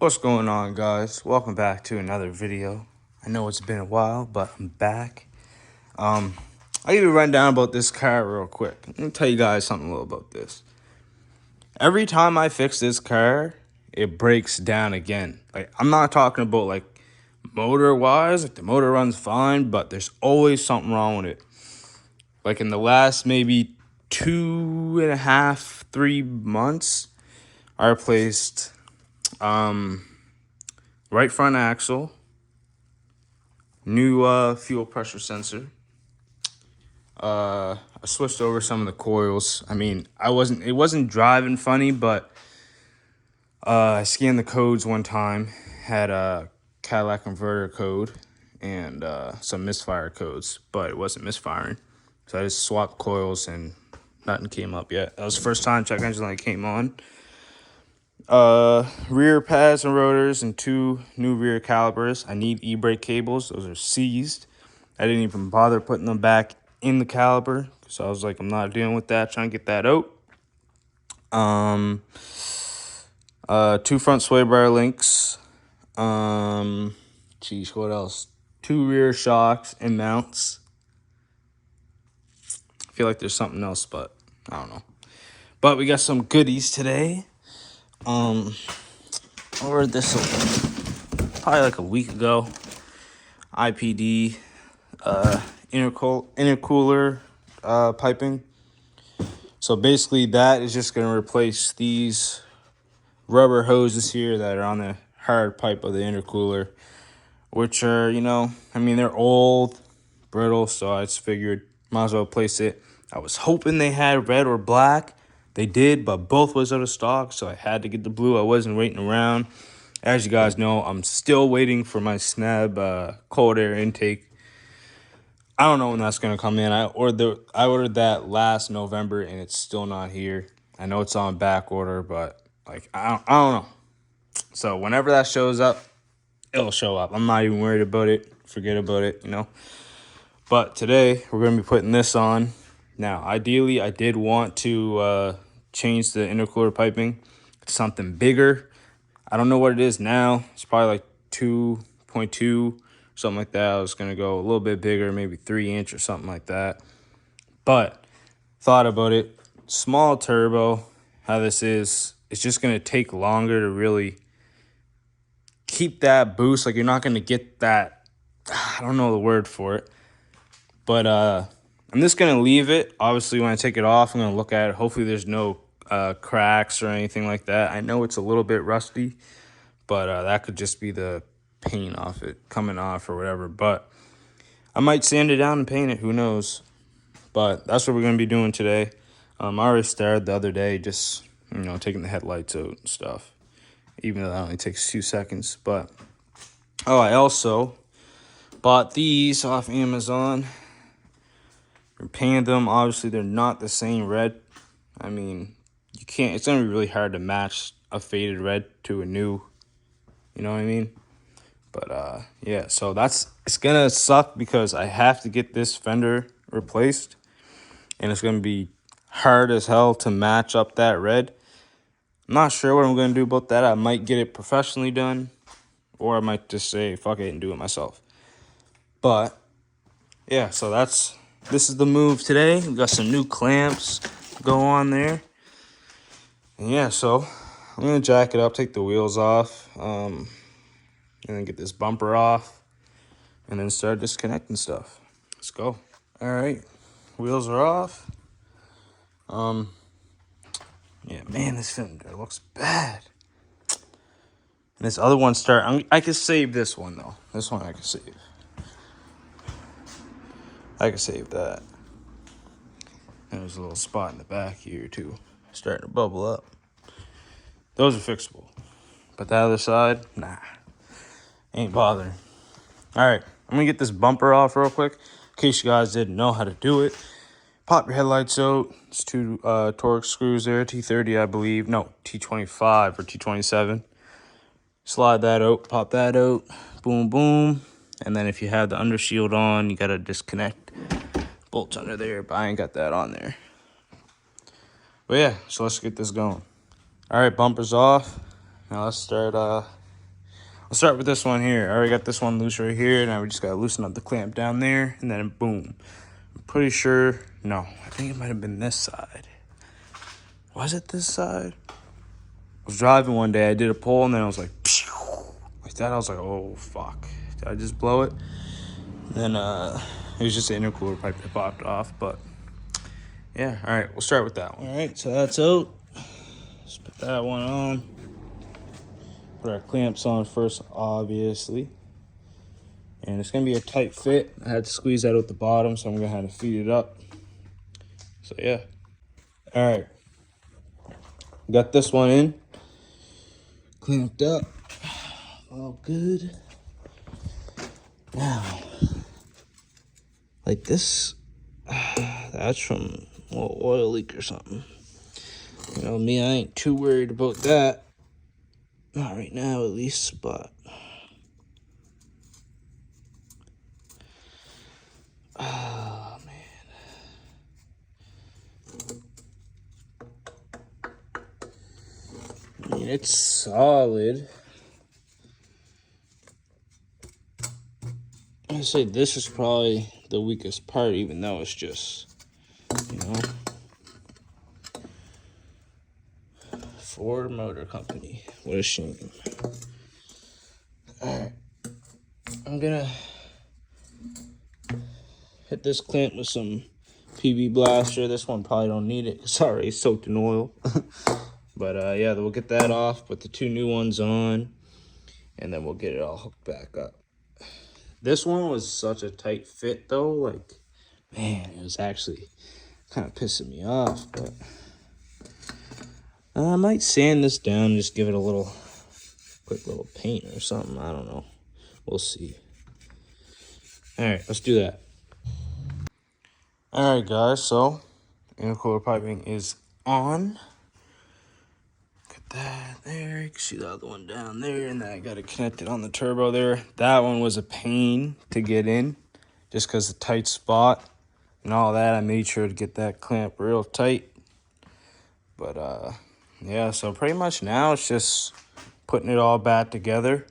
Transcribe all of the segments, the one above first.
What's going on, guys? Welcome back to another video. I know it's been a while, but I'm back. I'll give you a rundown about this car real quick. Let me tell you guys something a little about this. Every time I fix this car, it breaks down again. Like, I'm not talking about like motor-wise, like the motor runs fine, but there's always something wrong with it. Like in the last maybe 2.5, 3 months, I replaced right front axle, new fuel pressure sensor. I switched over some of the coils. I mean, it wasn't driving funny, but I scanned the codes one time, had a Cadillac converter code and some misfire codes, but it wasn't misfiring. So I just swapped coils and nothing came up yet. That was the first time check engine light came on. Rear pads and rotors and 2 new rear calipers. I need e-brake cables. Those are seized. I didn't even bother putting them back in the caliper, so I was like, I'm not dealing with that. Trying to get that out. 2 front sway bar links. Geez, what else? 2 rear shocks and mounts. I feel like there's something else, but I don't know. But we got some goodies today. I ordered this probably like a week ago. IPD intercooler piping. So basically that is just going to replace these rubber hoses here that are on the hard pipe of the intercooler, which are, I mean, they're old, brittle, so I just figured might as well replace it. I was hoping they had red or black. They did, but both was out of stock, so I had to get the blue. I wasn't waiting around. As you guys know, I'm still waiting for my Snap cold air intake. I don't know when that's going to come in. I ordered that last November, and it's still not here. I know it's on back order, but like I don't know. So whenever that shows up, it'll show up. I'm not even worried about it. Forget about it, But today, we're going to be putting this on. Now, ideally, I did want to change the intercooler piping to something bigger. I don't know what it is now. It's probably like 2.2, something like that. I was going to go a little bit bigger, maybe 3-inch or something like that. But thought about it. Small turbo, how this is, it's just going to take longer to really keep that boost. Like, you're not going to get that, I don't know the word for it. But I'm just going to leave it. Obviously, when I take it off, I'm going to look at it. Hopefully, there's no cracks or anything like that. I know it's a little bit rusty, but that could just be the paint off it, coming off or whatever. But I might sand it down and paint it. Who knows? But that's what we're going to be doing today. I already started the other day, just, taking the headlights out and stuff, even though that only takes 2 seconds. But, I also bought these off Amazon. Painted them. Obviously, they're not the same red. I mean, you can't. It's gonna be really hard to match a faded red to a new. You know what I mean? But yeah. So it's gonna suck because I have to get this fender replaced, and it's gonna be hard as hell to match up that red. I'm not sure what I'm gonna do about that. I might get it professionally done, or I might just say fuck it and do it myself. But yeah. So this is the move today. We got some new clamps go on there. And yeah, so I'm going to jack it up, take the wheels off, and then get this bumper off, and then start disconnecting stuff. Let's go. All right, wheels are off. Yeah, man, this fender looks bad. And this other one I can save this one, though. This one I can save. I can save that. There's a little spot in the back here, too. Starting to bubble up. Those are fixable. But the other side, nah. Ain't bothering. Alright, I'm going to get this bumper off real quick. In case you guys didn't know how to do it. Pop your headlights out. It's 2 Torx screws there. T30, I believe. No, T25 or T27. Slide that out. Pop that out. Boom, boom. And then if you have the undershield on, you got to disconnect bolts under there, but I ain't got that on there. But yeah, so let's get this going. All right, bumper's off. Now let's start I'll start with this one here. I already got this one loose right here. Now we just gotta loosen up the clamp down there, and then boom. I'm pretty sure, no, I think it might have been this side. Was it this side? I was driving one day, I did a pull, and then I was like, phew, like that. I was like, oh fuck, did I just blow it? And then it was just an intercooler pipe that popped off, but yeah, all right, we'll start with that one. All right, so that's out. Let's put that one on. Put our clamps on first, obviously. And it's gonna be a tight fit. I had to squeeze that out the bottom, so I'm gonna have to feed it up. So yeah. All right. Got this one in. Clamped up. All good. Now, like this, that's from a little oil leak or something. You know me, I ain't too worried about that. Not right now, at least, but oh man. I mean, it's solid. I'd say this is probably the weakest part, even though it's just, you know, Ford Motor Company. What a shame. Alright. I'm gonna hit this clamp with some PB Blaster. This one probably don't need it. It's already soaked in oil. But yeah, we'll get that off, put the two new ones on, and then we'll get it all hooked back up. This one was such a tight fit though, like, man, it was actually kind of pissing me off, but I might sand this down and just give it a quick little paint or something. I don't know. We'll see. All right, let's do that. All right, guys, so intercooler piping is on. Get that there. You can see the other one down there, and then I got it connected on the turbo there. That one was a pain to get in just because the tight spot and all that. I made sure to get that clamp real tight. But yeah, so pretty much now it's just putting it all back together.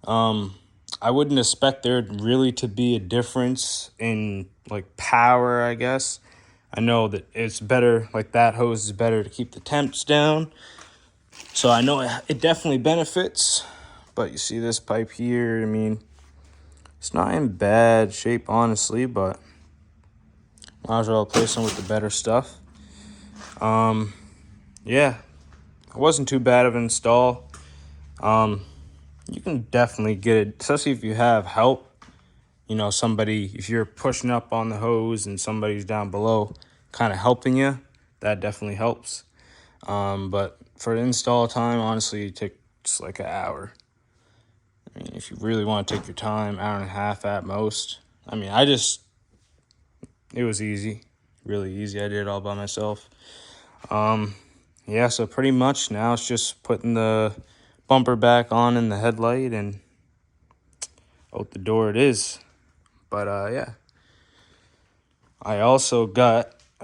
I wouldn't expect there really to be a difference in like power, I guess. I know that it's better, like that hose is better to keep the temps down. So I know it definitely benefits. But you see this pipe here, I mean, it's not in bad shape, honestly, but might as well replace them with the better stuff. Yeah, it wasn't too bad of an install. You can definitely get it, especially if you have help. You know, somebody, if you're pushing up on the hose and somebody's down below kind of helping you, that definitely helps. But for the install time, honestly, it takes just like an hour. I mean, if you really want to take your time, hour and a half at most. I mean, it was easy, really easy. I did it all by myself. Yeah, so pretty much now it's just putting the bumper back on in the headlight and out the door it is. But yeah, I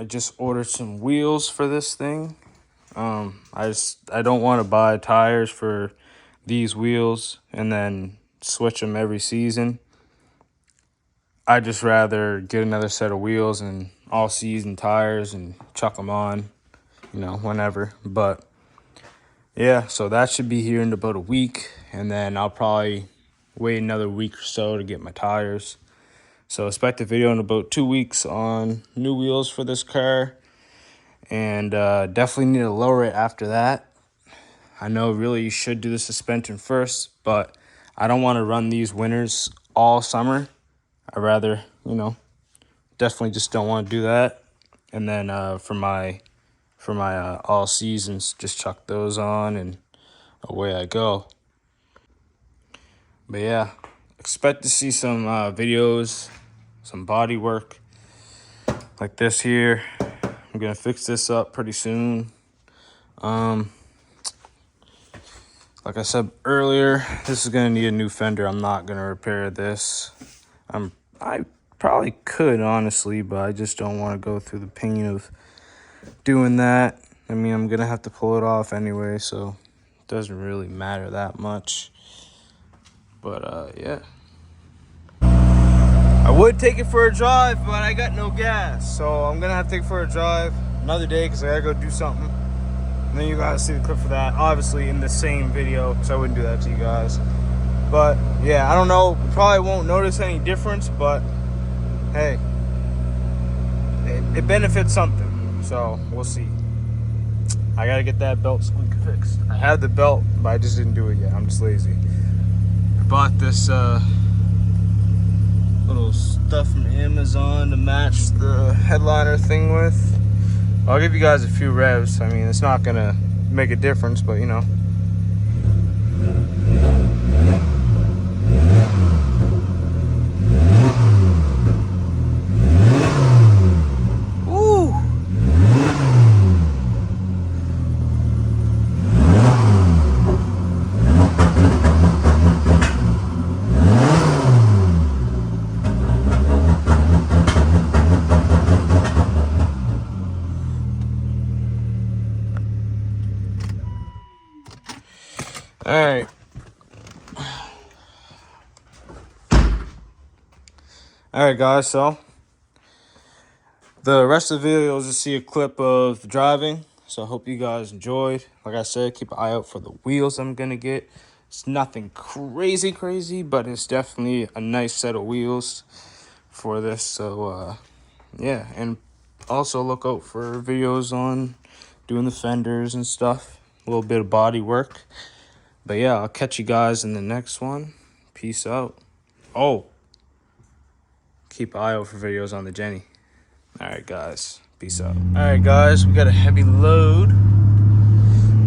just ordered some wheels for this thing. I don't want to buy tires for these wheels and then switch them every season. I just rather get another set of wheels and all season tires and chuck them on, you know, whenever. But yeah, so that should be here in about a week, and then I'll probably wait another week or so to get my tires. So expect a video in about 2 weeks on new wheels for this car, and definitely need to lower it after that. I know really you should do the suspension first, but I don't want to run these winters all summer. I rather, you know, definitely just don't want to do that. And then for my all seasons, just chuck those on and away I go. But yeah, expect to see some videos, some body work like this here. I'm gonna fix this up pretty soon. Like I said earlier, this is gonna need a new fender. I'm not gonna repair this. I probably could, honestly, but I just don't want to go through the pain of doing that. I mean, I'm gonna have to pull it off anyway, so it doesn't really matter that much. But yeah. I would take it for a drive, but I got no gas. So I'm gonna have to take it for a drive another day because I gotta go do something. And then you guys see the clip for that, obviously in the same video, because I wouldn't do that to you guys. But yeah, I don't know, probably won't notice any difference, but hey, it benefits something, so we'll see. I gotta get that belt squeak fixed. I had the belt, but I just didn't do it yet. I'm just lazy. I bought this little stuff from Amazon to match the headliner thing with. I'll give you guys a few revs. I mean, it's not gonna make a difference, but you know. Woo! Alright. Alright guys, so the rest of the video is to see a clip of driving. So I hope you guys enjoyed. Like I said, keep an eye out for the wheels I'm gonna get. It's nothing crazy, but it's definitely a nice set of wheels for this. So yeah, and also look out for videos on doing the fenders and stuff. A little bit of body work. But yeah, I'll catch you guys in the next one. Peace out. Oh, keep an eye out for videos on the Jenny. All right, guys. Peace out. All right, guys. We got a heavy load.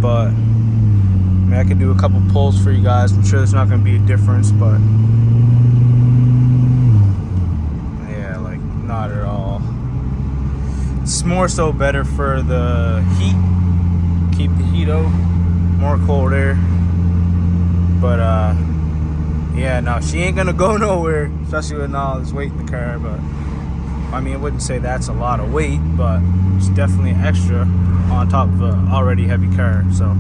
But, I mean, I can do a couple pulls for you guys. I'm sure there's not going to be a difference, but... yeah, like, not at all. It's more so better for the heat. Keep the heat out. More cold air. But yeah, no, she ain't gonna go nowhere, especially with all this weight in the car. But I mean, I wouldn't say that's a lot of weight, but it's definitely extra on top of an already heavy car. So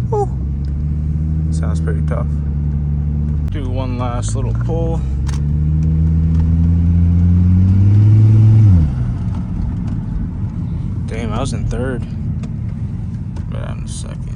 whew, sounds pretty tough. Do one last little pull. Damn, I was in third. But in a second.